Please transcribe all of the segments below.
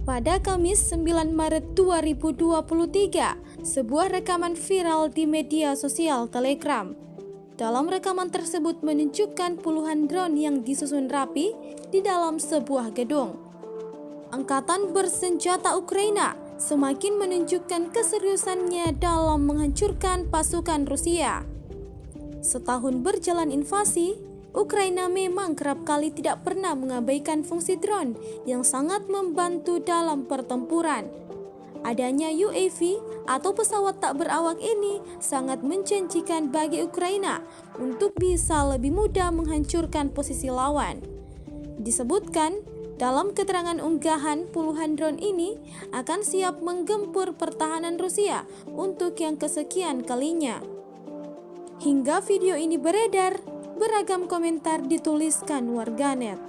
Pada Kamis 9 Maret 2023, sebuah rekaman viral di media sosial Telegram. Dalam rekaman tersebut menunjukkan puluhan drone yang disusun rapi di dalam sebuah gedung. Angkatan bersenjata Ukraina semakin menunjukkan keseriusannya dalam menghancurkan pasukan Rusia. Setahun berjalan invasi, Ukraina memang kerap kali tidak pernah mengabaikan fungsi drone yang sangat membantu dalam pertempuran. Adanya UAV atau pesawat tak berawak ini sangat menjanjikan bagi Ukraina untuk bisa lebih mudah menghancurkan posisi lawan. Disebutkan dalam keterangan unggahan, puluhan drone ini akan siap menggempur pertahanan Rusia untuk yang kesekian kalinya. Hingga video ini beredar, beragam komentar dituliskan warganet.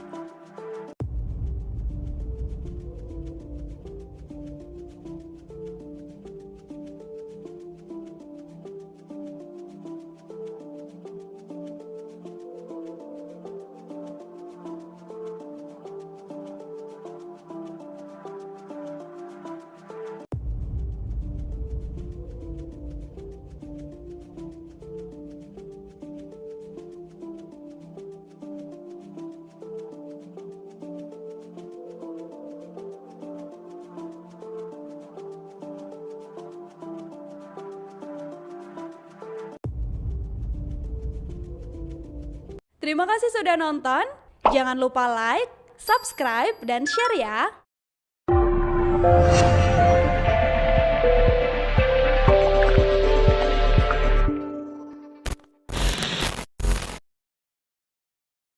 Terima kasih sudah nonton. Jangan lupa like, subscribe, dan share ya.